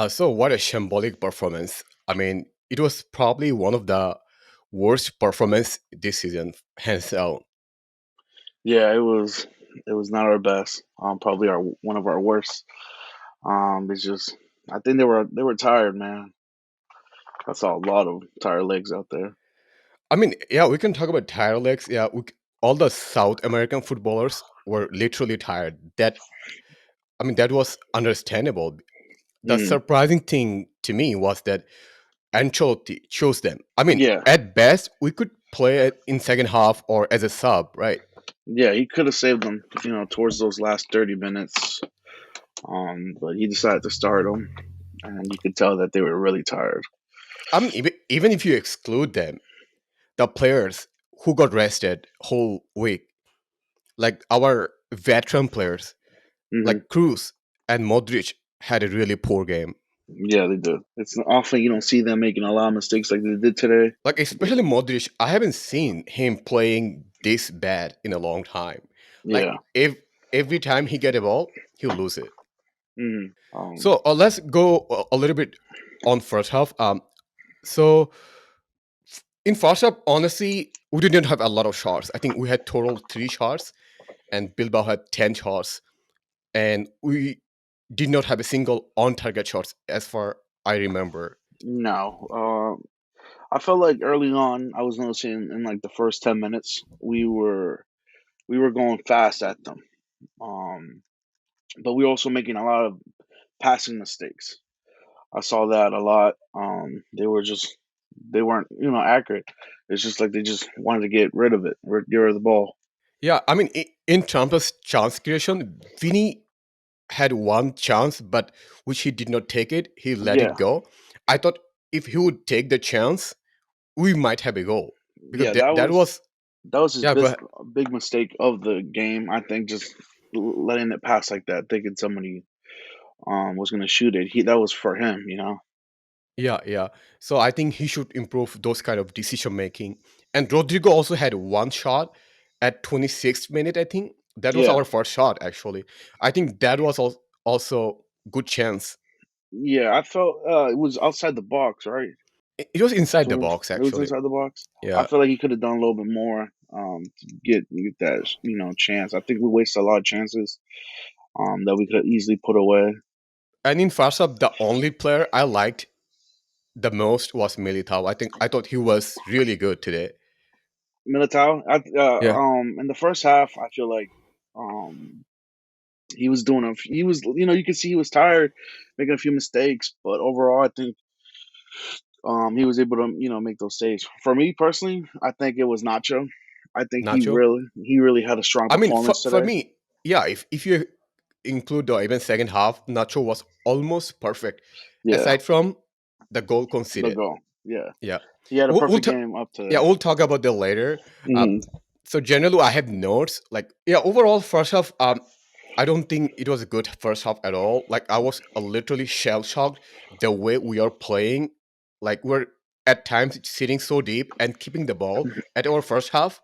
So what a shambolic performance. I mean, it was probably one of the worst performance this season, hands down. Yeah, it was not our best. Probably our one of our worst. It's just I think they were tired, man. I saw a lot of tired legs out there. I mean, yeah, we can talk about tired legs. Yeah, all the South American footballers were literally tired. That was understandable. The Mm, surprising thing to me was that Ancelotti chose them. I mean, yeah, at best, we could play it in second half or as a sub, right? yeah, he could have saved them, towards those last 30 minutes. But he decided to start them, and you could tell that they were really tired. I mean, even if you exclude them, the players who got rested whole week, like our veteran players, Hmm. like Cruz and Modric, had a really poor game. Yeah, they do. It's often you don't see them making a lot of mistakes like they did today. Like especially Modric, I haven't seen him playing this bad in a long time. Like Yeah. if every time he get a ball, he'll lose it. Hmm. So let's go a little bit on first half. So in first half, honestly, we didn't have a lot of shots. I think we had total 3 shots, and Bilbao had 10 shots, and we did not have a single on target shots as far I remember. No. I felt like early on, I was noticing in like the first 10 minutes, we were going fast at them. Um, but we were also making a lot of passing mistakes. I saw that a lot. They weren't accurate. It's just like they just wanted to get rid of it, get rid of the ball. Yeah, I mean, in terms of chance creation, Vinny had one chance, but which he did not take it. He let Yeah, it go. I thought if he would take the chance, we might have a goal because yeah, that was that was his yeah. Go ahead. big mistake of the game. I think just letting it pass like that, thinking somebody was going to shoot it. That was for him. Yeah, yeah. So I think he should improve those kind of decision making. And Rodrigo also had one shot at 26th minute. I think that was Yeah, our first shot. Actually, I think that was also good chance. yeah. I felt it was outside the box, right? It was inside the Towards box it was actually. inside the box. I Yeah. feel like he could have done a little bit more to get that chance. I think we wasted a lot of chances that we could have easily put away. And in first up, the only player I liked the most was Militao. I thought he was really good today. Militao, Yeah. in the first half, I feel like um, he was doing he was you could see he was tired, making a few mistakes, but overall, I think he was able to make those saves. For me personally, I think it was Nacho. I think he Nacho. really he really had a strong I mean, performance for today. me, yeah. If you include the even second half, Nacho was almost perfect, Yeah, aside from the goal the conceded. goal. Yeah, Yeah, he had a we'll perfect ta- game up to yeah that. we'll talk about that later. Uh, Hmm. so generally, I have notes like yeah. Overall, first half, I don't think it was a good first half at all. Like I was literally shell shocked the way we are playing. Like we're at times sitting so deep and keeping the ball at our first half.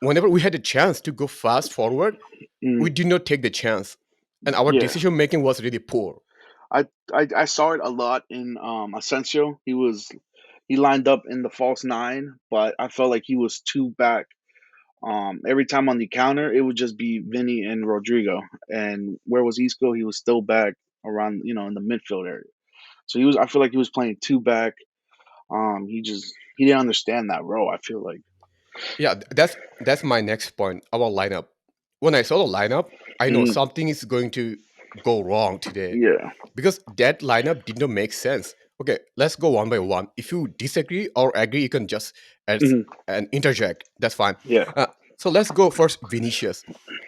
Whenever we had a chance to go fast forward, we Mm, did not take the chance, and our yeah, decision making was really poor. I, I saw it a lot in Asensio. He lined up in the false nine, but I felt like he was too back. Every time on the counter, it would just be Vinny and Rodrigo. And where was Isco? He was still back around, in the midfield area. So he was. I feel like he was playing two back. He didn't understand that role. I feel like. Yeah, that's my next point. Our lineup. When I saw the lineup, I know Mm, something is going to go wrong today yeah. because that lineup did not make sense. Okay, let's go one by one. If you disagree or agree, you can just add Hmm. and interject. That's fine. Yeah. So let's go first. Vinicius.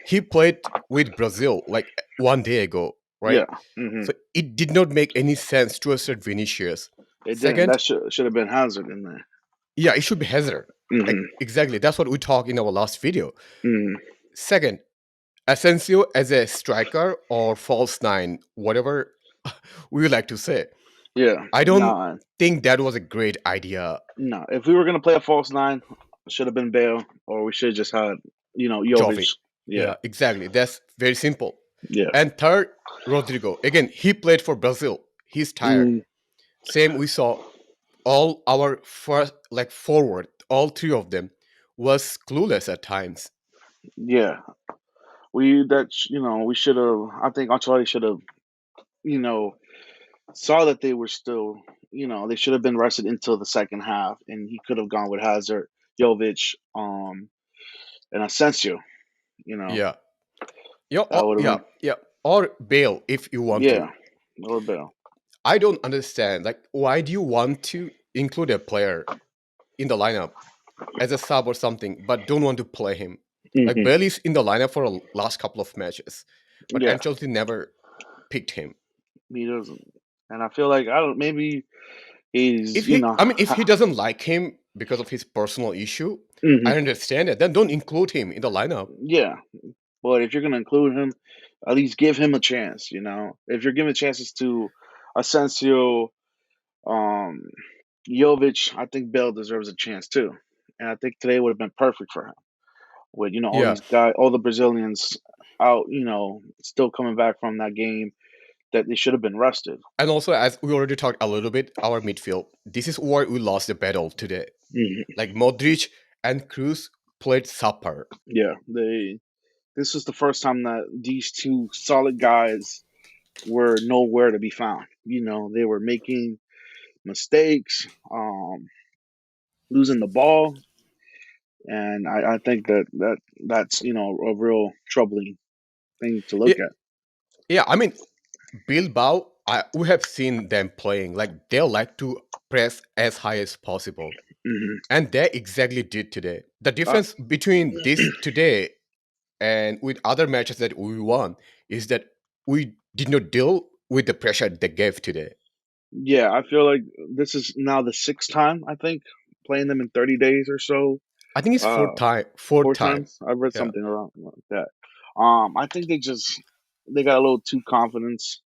He played with Brazil like one day ago, right? Yeah. Hmm. So it did not make any sense to assert Vinicius. It didn't. Second, That should have been Hazard in there. yeah, it should be Hazard. Hmm. Exactly. That's what we talked in our last video. Hmm. Second, Asensio as a striker or false nine, whatever we would like to say. Yeah. I don't Nah. think that was a great idea, No. If we were gonna play a false nine, it should have been Bale, or we should have just had Jovic. Jovi. Yeah. Yeah, exactly. That's very simple. Yeah. And third, Rodrigo. Again, he played for Brazil. He's tired. Mm, Same we saw all our first like forward, all three of them was clueless at times. yeah, we should have. I think Ancelotti should have you know saw that they were still they should have been rested until the second half, and he could have gone with Hazard, Jovic, and Asensio. You know Yeah. Yeah, that would have yeah, been yeah. Or Bale if you want to. yeah, or Bell. I don't understand. Like, why do you want to include a player in the lineup as a sub or something, but don't want to play him? Like, Hmm. Bale is in the lineup for a last couple of matches, but Yeah, Ancelotti never picked him. he doesn't, and I feel like I don't. Maybe he's If he, I mean, if he ha- doesn't like him because of his personal issue, mhm, I understand it. Then don't include him in the lineup. yeah. But if you're gonna include him, at least give him a chance. If you're giving chances to Asensio, um, Jovic, I think Bell deserves a chance too. And I think today would have been perfect for him. With all Yeah, these guys, all the Brazilians out, still coming back from that game that they should have been rested. and also as we already talked a little bit, our midfield. This is where we lost the battle today. Mhm. Like Modric and Cruz played supper. Yeah, they. This was the first time that these two solid guys were nowhere to be found. They were making mistakes, losing the ball, and I think that's a real troubling thing to Yeah, look at. yeah. I mean, Bilbao. We have seen them playing. Like they like to press as high as possible, Hmm. and they exactly did today. The Uh, difference between this today and with other matches that we won is that we did not deal with the pressure they gave today. yeah, I feel like this is now the sixth time I think playing them in 30 days or so. I think it's Uh, fourth four time. times. I read Yeah. something around like that. I think they got a little too confidence.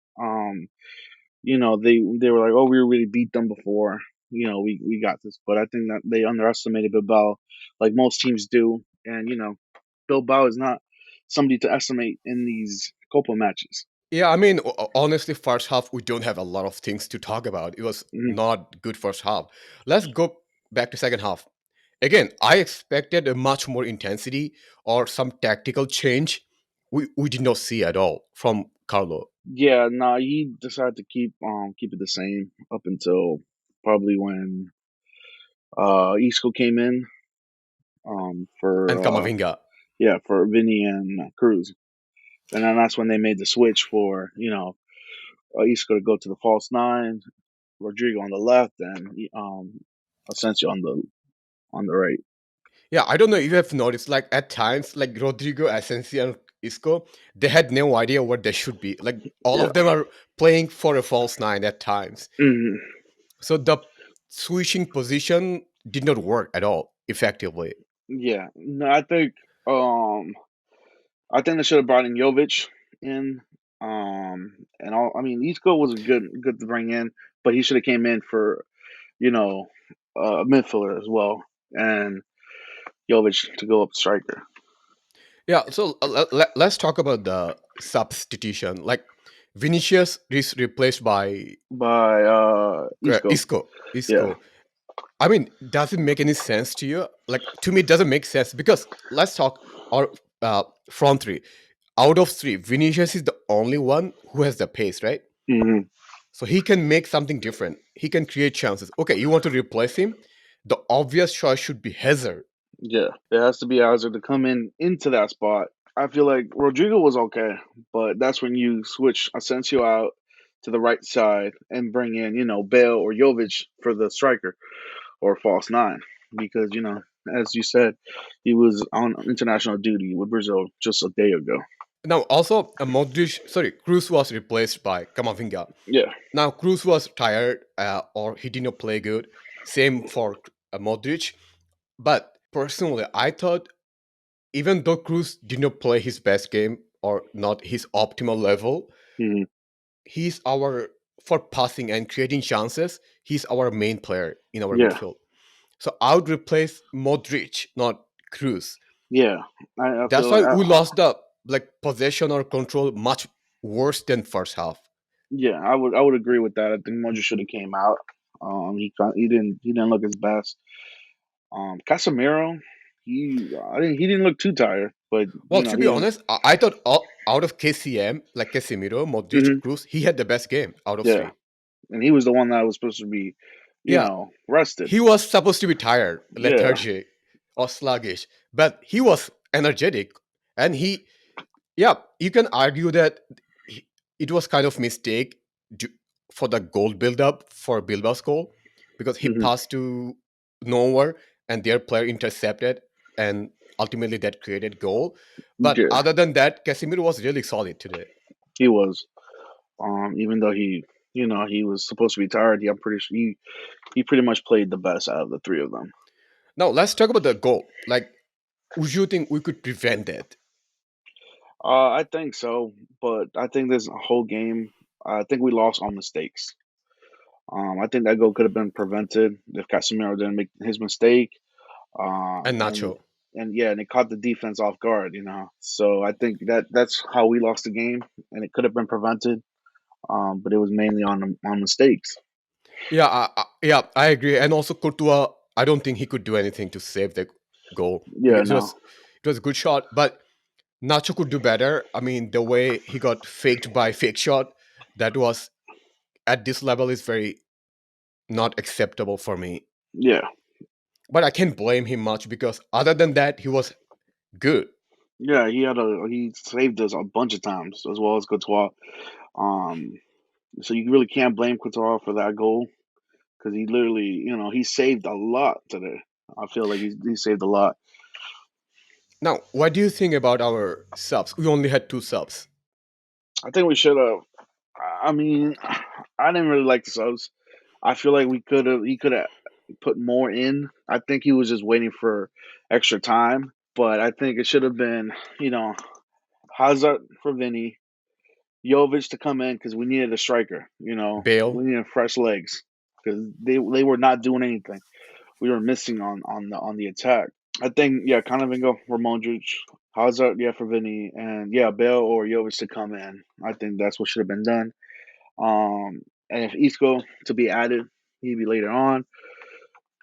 They were like, oh, we really beat them before. We got this, but I think that they underestimated Bilbao, like most teams do. And Bilbao is not somebody to estimate in these Copa matches. Yeah, I mean, honestly, first half we don't have a lot of things to talk about. It was Mhm. not good first half. Let's go back to second half. Again, I expected a much more intensity or some tactical change. We did not see at all from Carlo. Yeah, no, he decided to keep it the same up until probably when Isco came in for And Kamavinga. for Vinny and Cruz, and then that's when they made the switch for Isco to go to the false nine, Rodrigo on the left, and Asensio on the right. Yeah, I don't know if you have noticed, like at times, like Rodrigo, Asensio, and Isco, they had no idea what they should be. Like all Yeah. of them are playing for a false nine at times. Hmm. So the switching position did not work at all effectively. Yeah. No, um I think they should have brought in Jovic in. And all I mean Isco was good to bring in, but he should have came in for, you know, a midfielder as well. And Jovic to go up striker Yeah, so let's talk about the substitution. Like Vinicius is replaced by by Isco. Isco. Yeah. Isco. I mean, does it make any sense to you? Like to me, it doesn't make sense because let's talk our front three. Out of three, Vinicius is the only one who has the pace, right? Hmm. So he can make something different. He can create chances. Okay, you want to replace him? The obvious choice should be Hazard. Yeah. It has to be Hazard to come in into that spot. I feel like Rodrigo was okay, but that's when you switch Asensio out to the right side and bring in, Bale or Jovic for the striker or false nine. Because, as you said, he was on international duty with Brazil just a day ago. Now, also, Modric, sorry, Cruz was replaced by Kamavinga. Yeah. Now, Cruz was tired or he did not play good. Same for Modric. But personally, I thought even though Cruz did not play his best game or not his optimal level, Hmm. he's our, for passing and creating chances, he's our main player in our Yeah. midfield. So I would replace Modric, not Cruz. Yeah. I That's feel why like we lost the like possession or control much worse than first half. Yeah, I would agree with that. I think Modric should have came out. He didn't look his best. Casemiro, he didn't look too tired, but Well, you know to be he had. honest, I thought out of KCM, like Casemiro, Modric, Hmm. Cruz, he had the best game out of Yeah, three. and he was the one that was supposed to be, Yeah, rested. he was supposed to be tired, Yeah. lethargic, or sluggish, but he was energetic, and yeah, you can argue that he, it was kind of mistake do, for the goal build-up for Bilbao's goal because he Hmm. passed to nowhere and their player intercepted, and ultimately that created goal. But Yeah, other than that, Casemiro was really solid today. he was. Even though he was supposed to be tired, I'm pretty sure he pretty much played the best out of the three of them. Now let's talk about the goal. Like, would you think we could prevent that? I think so, but I think this whole game, I think we lost on mistakes. I think that goal could have been prevented if Casemiro didn't make his mistake. And And Nacho. yeah, and it caught the defense off guard. So I think that's how we lost the game, and it could have been prevented. But it was mainly on mistakes. Yeah, yeah, I agree. And also Courtois, I don't think he could do anything to save the goal Yeah, because no, it was a good shot, but Nacho could do better. I mean, the way he got faked by fake shot, that was at this level is very not acceptable for me. yeah, But I can't blame him much because other than that, he was good. yeah. He saved us a bunch of times as well as Courtois. Um, so you really can't blame Courtois for that goal because he literally, he saved a lot today. I feel like he saved a lot. Now, what do you think about our subs? We only had two subs. I think we should have. I mean, I didn't really like the subs. I feel like he could have put more in. I think he was just waiting for extra time, but I think it should have been, you know, Hazard for Vinny, Jovic to come in because we needed a striker. Bale. We needed fresh legs because they were not doing anything. We were missing on the attack. I think Camavinga for Modric, Hazard for Vinny, and Bale or Jovic to come in. I think that's what should have been done. And if Isco to be added, he'd be later on.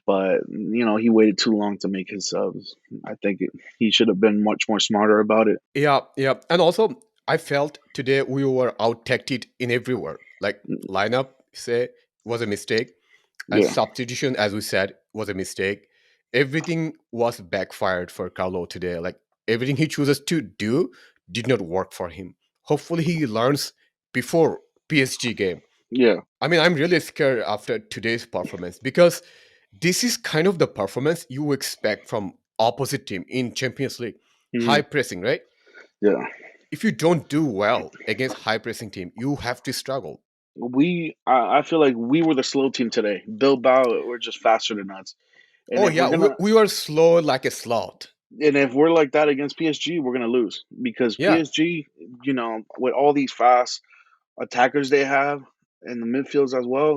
But he waited too long to make his subs. I think he should have been much more smarter about it. Yeah, yeah. And also, I felt today we were out tacted in everywhere. Like, lineup, say, was a mistake. And Yeah, substitution, as we said, was a mistake. Everything was backfired for Carlo today. Like, everything he chooses to do did not work for him. Hopefully, he learns before PSG game. yeah, I mean, I'm really scared after today's performance because this is kind of the performance you expect from opposite team in Champions League. hmm, High pressing, right? yeah. If you don't do well against high pressing team, you have to struggle. I feel like we were the slow team today. Bilbao were just faster than us. And Oh if we're yeah, gonna we were slow like a sloth. and if we're like that against PSG, we're gonna lose because Yeah, PSG, with all these fast attackers they have in the midfields as well,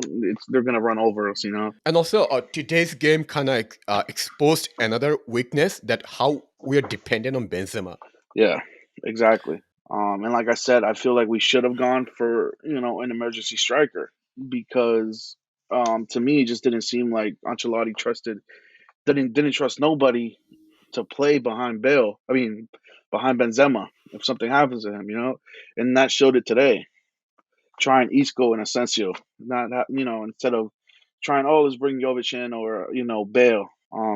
they're gonna run over us. and also today's game kind of exposed another weakness that how we are dependent on Benzema. Yeah, exactly. And like I said, I feel like we should have gone for an emergency striker because to me it just didn't seem like Ancelotti didn't trust nobody to play behind Bale. I mean, behind Benzema if something happens to him. And that showed it today. Trying Isco and Asensio, instead of trying let's bring Jovic in or Bale.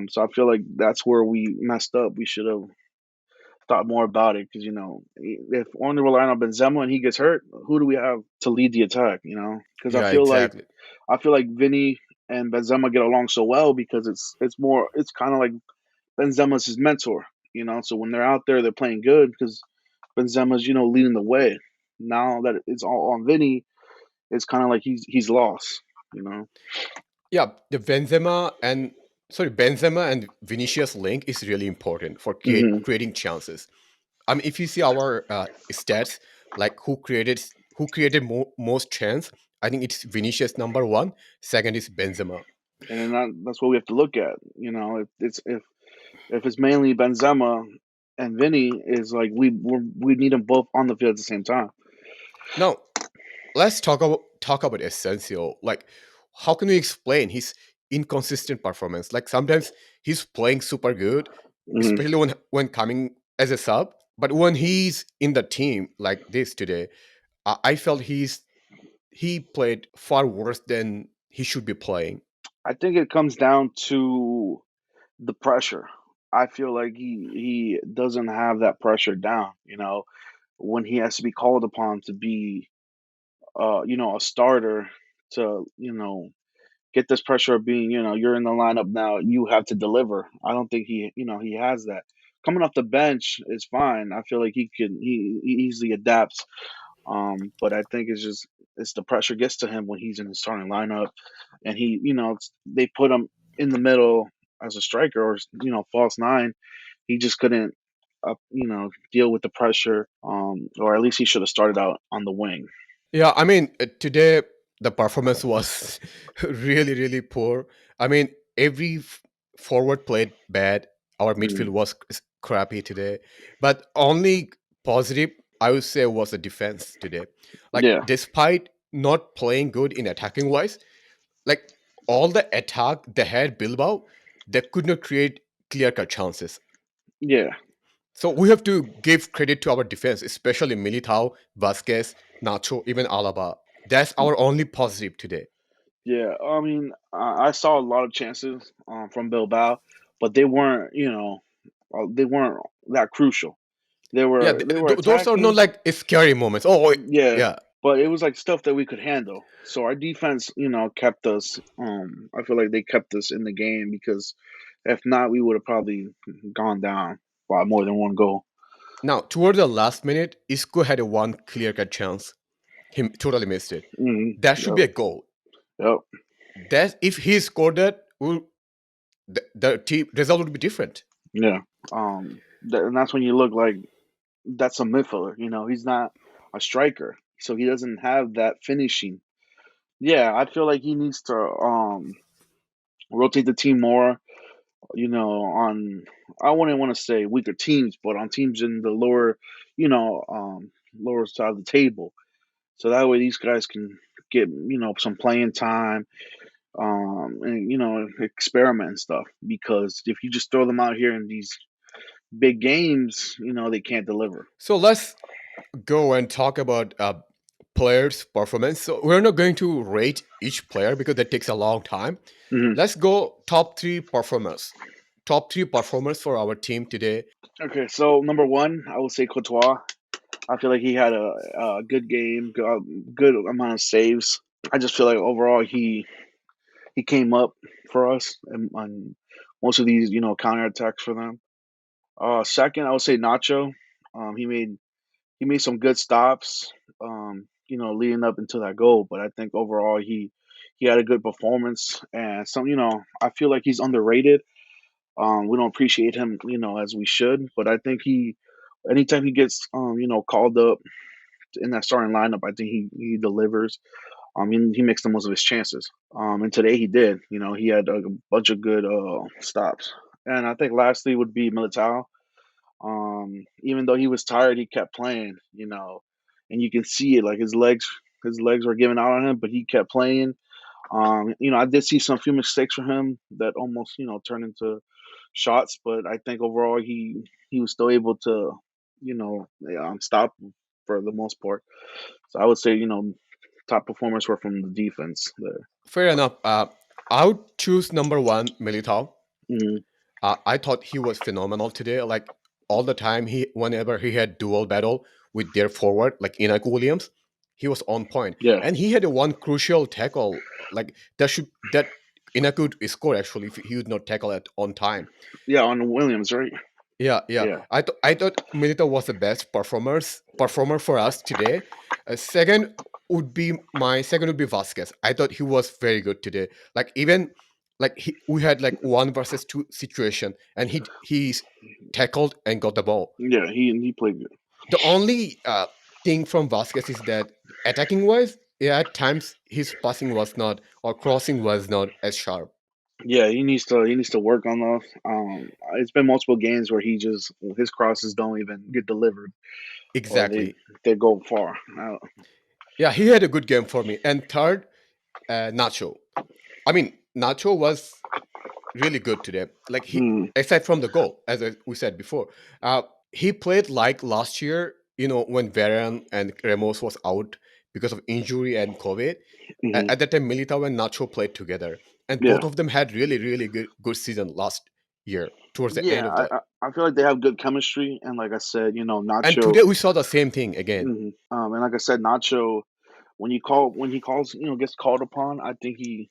So I feel like that's where we messed up. We should have thought more about it because if only relying on Benzema and he gets hurt, who do we have to lead the attack? Because I Yeah, feel like exactly. Vinny and Benzema get along so well because it's kind of like Benzema's his mentor. So when they're out there, they're playing good because Benzema's leading the way. Now that it's all on Vinny, it's kind of like he's lost. You know. Yeah, the Benzema and Vinicius link is really important for Hmm. creating chances. I mean, if you see our stats, like who created most chance, I think it's Vinicius number one. Second is Benzema. And then that's what we have to look at. If it's mainly Benzema and Vinny, is like we need them both on the field at the same time. Now, let's talk about Essential. Like, how can we explain his inconsistent performance? Like sometimes he's playing super good, Hmm. especially when coming as a sub. But when he's in the team like this today, I felt he played far worse than he should be playing. I think it comes down to the pressure. I feel like he doesn't have that pressure down. When he has to be called upon to be a starter to get this pressure of being you're in the lineup now, you have to deliver. I don't think he has that. Coming off the bench is fine. I feel like he easily adapts. But I think it's the pressure gets to him when he's in the starting lineup, and they put him in the middle as a striker or false nine. He just couldn't deal with the pressure. Or at least he should have started out on the wing. Yeah, I mean, today the performance was really poor. I mean, every forward played bad. Our midfield Mhm. was crappy today, but only positive I would say was the defense today. Like, Yeah, despite not playing good in attacking wise, like all the attack they had Bilbao, they could not create clear cut chances. yeah, So we have to give credit to our defense, especially Militao, Vasquez, Nacho, even Alaba. That's our only positive today. yeah. I mean, I saw a lot of chances from Bilbao, but they weren't that crucial. They Yeah, were they were those are not attacking. like scary moments. Oh, Yeah, yeah. but it was like stuff that we could handle. So our defense, kept us. I feel like they kept us in the game because if not, we would have probably gone down by more than one goal. Now, toward the last minute, Isco had a one clear cut chance. He totally missed it. That should Yep. be a goal. Yep. That if he scored that, the team result would be different. Yeah. And that's when you look like that's a midfielder. He's not a striker, so he doesn't have that finishing. Yeah, I feel like he needs to rotate the team more. On I wouldn't want to say weaker teams, but on teams in the lower side of the table. So that way these guys can get some playing time, and experiment and stuff. Because if you just throw them out here in these big games, they can't deliver. So let's go and talk about players' performance. So we're not going to rate each player because that takes a long time. Hmm. Let's go top three performers. Top three performers for our team today. Okay, so number one, I would say Courtois. I feel like he had a good game, good amount of saves. I just feel like overall he came up for us and most of these counterattacks for them. Second, I would say Nacho. He made some good stops. Leading up into that goal. But I think overall he had a good performance and some. I feel like he's underrated. We don't appreciate him, as we should. But I think anytime he gets called up in that starting lineup, I think he delivers. He makes the most of his chances. And today he did. He had a bunch of good stops. And I think lastly would be Militao. Even though he was tired, he kept playing. And you can see it like his legs were giving out on him, but he kept playing. I did see some few mistakes from him that almost turned into shots, but I think overall he was still able to stop for the most part. So I would say top performers were from the defense there. Fair enough. I would choose number one, Militao. Hmm. I thought he was phenomenal today. Like all the time, whenever he had dual battle with their forward, like Enoch Williams, he was on point, Yeah, and he had a one crucial tackle. Like that Enoch could score actually if he would not tackle it on time. yeah, on Williams, right? Yeah. Yeah, I thought Milito was the best performer for us today. Second would be Vasquez. I thought he was very good today. Like even like we had like one versus two situation, and he's tackled and got the ball. yeah, he played good. The only thing from Vasquez is that attacking wise, yeah, at times his passing was not or crossing was not as sharp. Yeah, he needs to work on those. It's been multiple games where his crosses don't even get delivered or they Exactly. they go far. Yeah, he had a good game for me. And third, Nacho. I mean, Nacho was really good today. Like he, Mm, aside from the goal, as we said before, uh, he played like last year. You know, when Varane and Ramos was out because of injury and COVID. hmm. At that time, Militao and Nacho played together, and Yeah, both of them had really, really good season last year towards the end yeah. of I, the. I I feel like they have good chemistry, and like I said, And Nacho. today we saw the same thing again. And like I said, Nacho, when he calls, gets called upon, I think he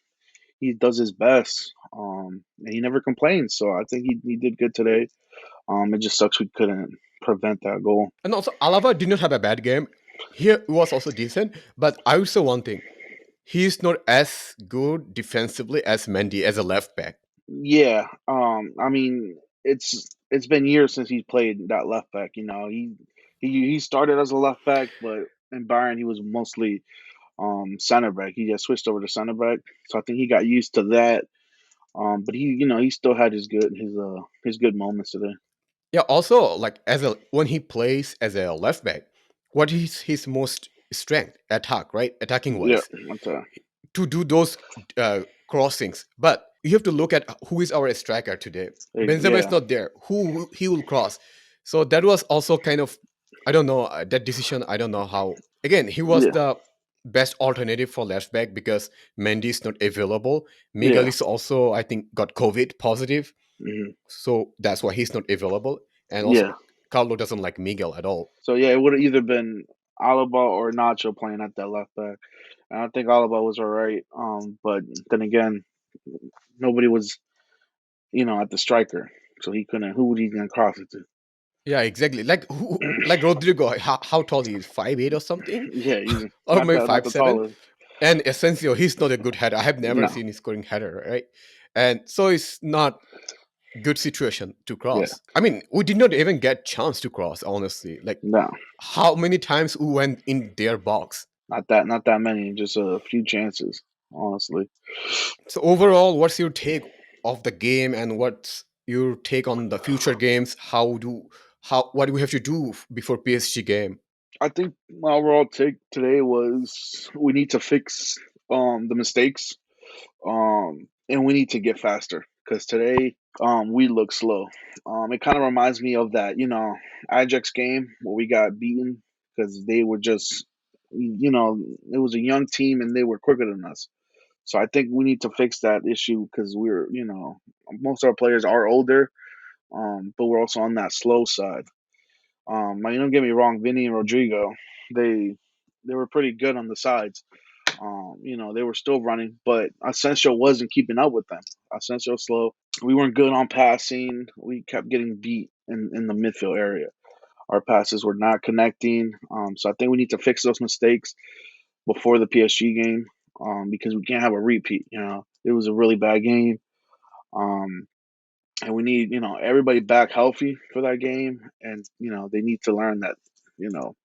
does his best. And he never complains. So I think he did good today. It just sucks we couldn't prevent that goal. And also, Alava did not have a bad game. He was also decent, but I would say one thing: he's not as good defensively as Mendy as a left back. Yeah. I mean, it's been years since he's played that left back. He started as a left back, but in Bayern he was mostly center back. He just switched over to center back, so I think he got used to that. But he still had his good moments today. Yeah. Also, like as a when he plays as a left back, what is his most strength? Attack, right? Attacking Yeah, wise, that's to do those crossings. But you have to look at who is our striker today. Benzema is yeah, not there. Who he will cross? So that was also kind of, I don't know, that decision. I don't know how. Again, he was yeah, the best alternative for left back because Mendy is not available. Miguel yeah. is also, I think, got COVID positive, Hmm. so that's why he's not available. And also, Yeah. Carlo doesn't like Miguel at all. So yeah, it would have either been Alaba or Nacho playing at that left back, and I think Alaba was all right. But then again, nobody was at the striker, so he couldn't. Who would he gonna cross it to? Yeah, exactly. Like like Rodrigo, how tall he is? 5'8" or something, Yeah, he's or maybe not five the seven. tallest. And Asensio, he's not a good header. I have never No, seen him scoring header, right? And so it's not good situation to yeah, cross. I mean, we did not even get chance to cross, honestly. Like no, how many times we went in their box? not that many. Just a few chances, honestly. So overall, what's your take of the game and what's your take on the future games? How what do we have to do before PSG game? I think my overall take today was we need to fix the mistakes, and we need to get faster because today we look slow. It kind of reminds me of that Ajax game where we got beaten because they were just it was a young team and they were quicker than us. So I think we need to fix that issue because we're most of our players are older, but we're also on that slow side. Don't get me wrong, Vinny and Rodrigo, they they were pretty good on the sides. They were still running, but Asensio wasn't keeping up with them. Asensio slow. We weren't good on passing. We kept getting beat in the midfield area. Our passes were not connecting. So I think we need to fix those mistakes before the PSG game, because we can't have a repeat. It was a really bad game. Um, and we need everybody back healthy for that game, and they need to learn that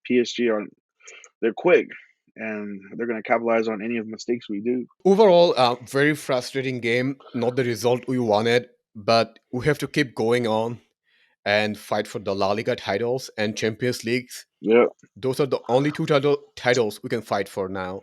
PSG are they're quick and they're going to capitalize on any of the mistakes we do. Overall, very frustrating game. Not the result we wanted, but we have to keep going on and fight for the La Liga titles and Champions Leagues. Yeah, Those are the only two titles we can fight for now.